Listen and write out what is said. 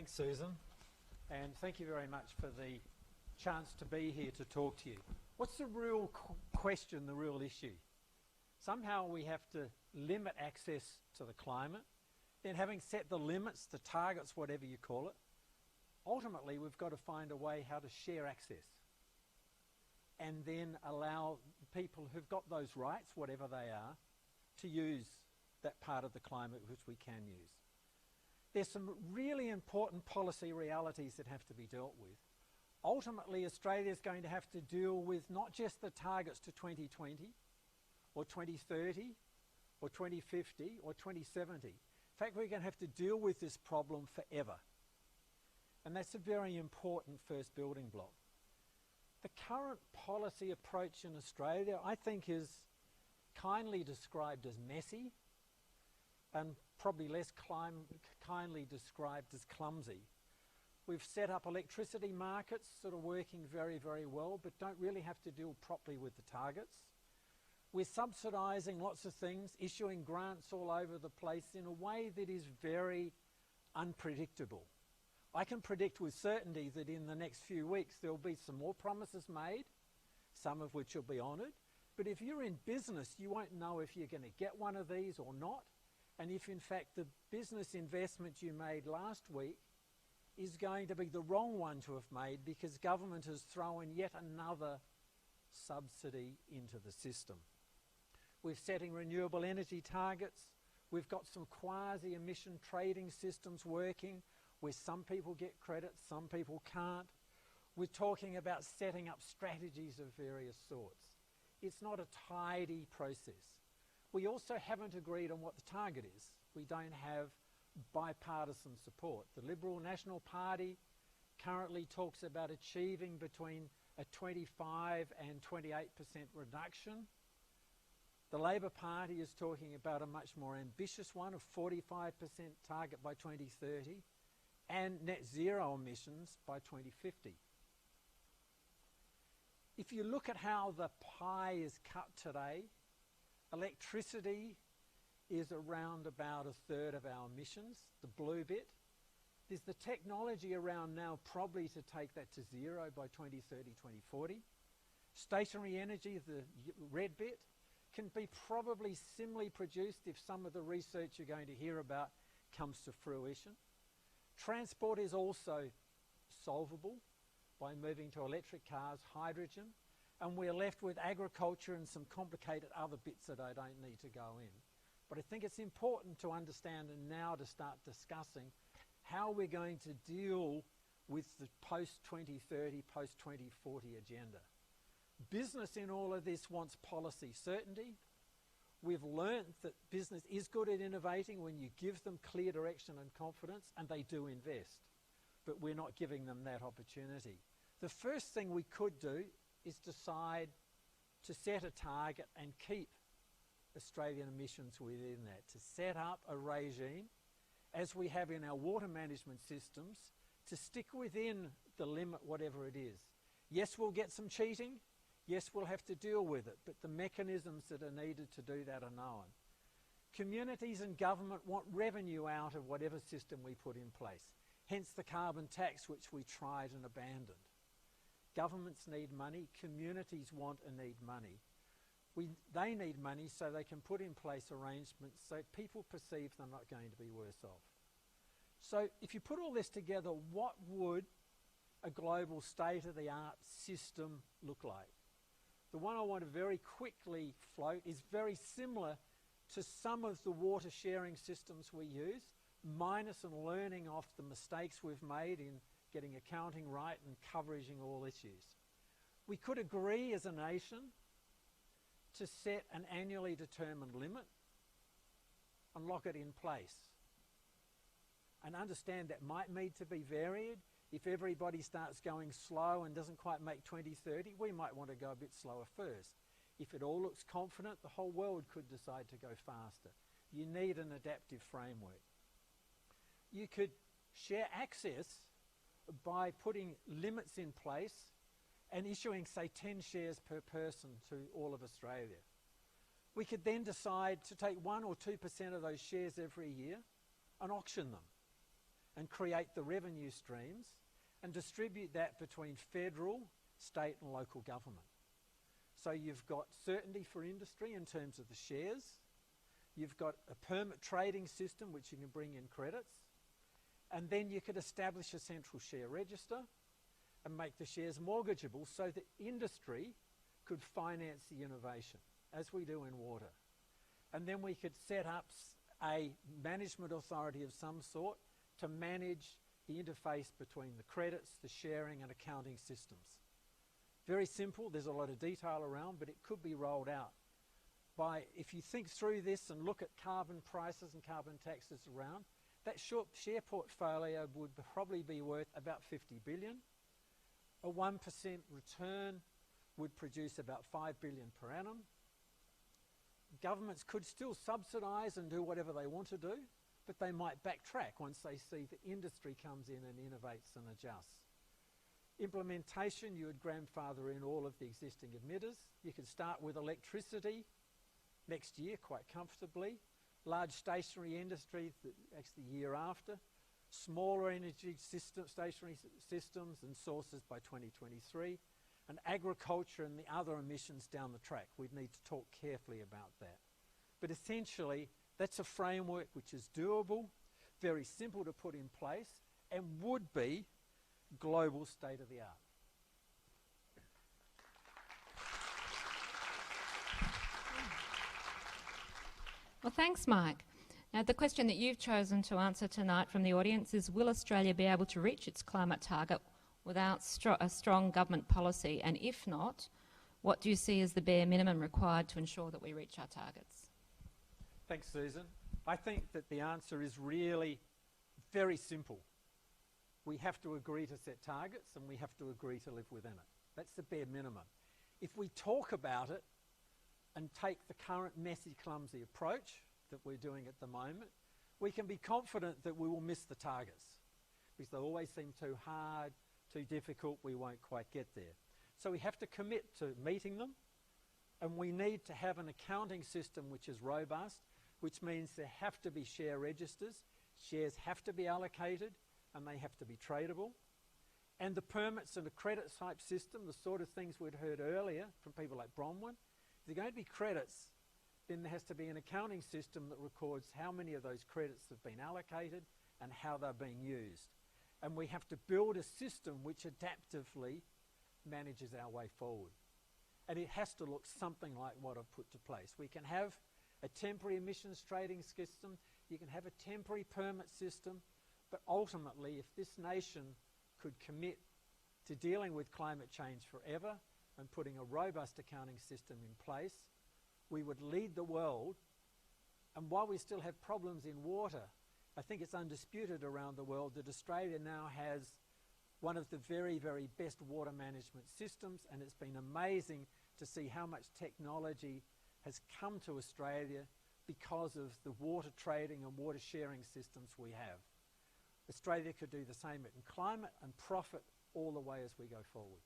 Thanks, Susan, and thank you very much for the chance to be here to talk to you. What's the real question, the real issue? Somehow we have to limit access to the climate. Then having set the limits, the targets, whatever you call it, ultimately we've got to find a way how to share access and then allow people who've got those rights, whatever they are, to use that part of the climate which we can use. There's some really important policy realities that have to be dealt with. Ultimately, Australia is going to have to deal with not just the targets to 2020 or 2030 or 2050 or 2070. In fact, we're going to have to deal with this problem forever. And that's a very important first building block. The current policy approach in Australia, I think, is kindly described as messy and probably less kindly described as clumsy. We've set up electricity markets that are working very, very well, but don't really have to deal properly with the targets. We're subsidising lots of things, issuing grants all over the place in a way that is very unpredictable. I can predict with certainty that in the next few weeks there'll be some more promises made, some of which will be honoured. But if you're in business, you won't know if you're going to get one of these or not. And if in fact the business investment you made last week is going to be the wrong one to have made because government has thrown yet another subsidy into the system. We're setting renewable energy targets. We've got some quasi-emission trading systems working where some people get credit, some people can't. We're talking about setting up strategies of various sorts. It's not a tidy process. We also haven't agreed on what the target is. We don't have bipartisan support. The Liberal National Party currently talks about achieving between a 25 and 28% reduction. The Labor Party is talking about a much more ambitious one, a 45% target by 2030 and net zero emissions by 2050. If you look at how the pie is cut today, electricity is around about a third of our emissions, the blue bit. There's the technology around now probably to take that to zero by 2030, 2040. Stationary energy, the red bit, can be probably similarly produced if some of the research you're going to hear about comes to fruition. Transport is also solvable by moving to electric cars, hydrogen, and we're left with agriculture and some complicated other bits that I don't need to go in. But I think it's important to understand and now to start discussing how we're going to deal with the post-2030, post-2040 agenda. Business in all of this wants policy certainty. We've learned that business is good at innovating when you give them clear direction and confidence, and they do invest. But we're not giving them that opportunity. The first thing we could do is decide to set a target and keep Australian emissions within that, to set up a regime, as we have in our water management systems, to stick within the limit, whatever it is. Yes, we'll get some cheating. Yes, we'll have to deal with it, but the mechanisms that are needed to do that are known. Communities and government want revenue out of whatever system we put in place, hence the carbon tax which we tried and abandoned. Governments need money, communities want and need money. They need money so they can put in place arrangements so people perceive they're not going to be worse off. So if you put all this together, what would a global state-of-the-art system look like? The one I want to very quickly float is very similar to some of the water sharing systems we use, minus and learning off the mistakes we've made in getting accounting right and coveraging all issues. We could agree as a nation to set an annually determined limit and lock it in place. And understand that might need to be varied. If everybody starts going slow and doesn't quite make 2030, we might want to go a bit slower first. If it all looks confident, the whole world could decide to go faster. You need an adaptive framework. You could share access by putting limits in place and issuing, say, 10 shares per person to all of Australia. We could then decide to take 1 or 2% of those shares every year and auction them. and create the revenue streams and distribute that between federal, state and local government. So you've got certainty for industry in terms of the shares, you've got a permit trading system which you can bring in credits, and then you could establish a central share register and make the shares mortgageable so that industry could finance the innovation, as we do in water. And then we could set up a management authority of some sort to manage the interface between the credits, the sharing and accounting systems. Very simple, there's a lot of detail around, but it could be rolled out by, if you think through this and look at carbon prices and carbon taxes around, that share portfolio would probably be worth about 50 billion. A 1% return would produce about 5 billion per annum. Governments could still subsidise and do whatever they want to do, but they might backtrack once they see the industry comes in and innovates and adjusts. Implementation, you would grandfather in all of the existing emitters. You could start with electricity next year quite comfortably. Large stationary industry actually the year after. Smaller energy stationary systems and sources by 2023. And agriculture and the other emissions down the track. We'd need to talk carefully about that. But essentially, that's a framework which is doable, very simple to put in place, and would be global state of the art. Well, thanks, Mike. Now, the question that you've chosen to answer tonight from the audience is, will Australia be able to reach its climate target without a strong government policy? And if not, what do you see as the bare minimum required to ensure that we reach our targets? Thanks, Susan. I think that the answer is really very simple. We have to agree to set targets and we have to agree to live within it. That's the bare minimum. If we talk about it and take the current messy, clumsy approach that we're doing at the moment, we can be confident that we will miss the targets because they always seem too hard, too difficult, we won't quite get there. So we have to commit to meeting them, and we need to have an accounting system which is robust, which means there have to be share registers, shares have to be allocated, and they have to be tradable. And the permits and the credit type system, the sort of things we'd heard earlier from people like Bronwyn, if they're going to be credits, then there has to be an accounting system that records how many of those credits have been allocated and how they're being used. And we have to build a system which adaptively manages our way forward. And it has to look something like what I've put to place. We can have a temporary emissions trading system, you can have a temporary permit system, but ultimately if this nation could commit to dealing with climate change forever and putting a robust accounting system in place, we would lead the world. And while we still have problems in water, I think it's undisputed around the world that Australia now has one of the very, very best water management systems, and it's been amazing to see how much technology has come to Australia because of the water trading and water sharing systems we have. Australia could do the same in climate and profit all the way as we go forward.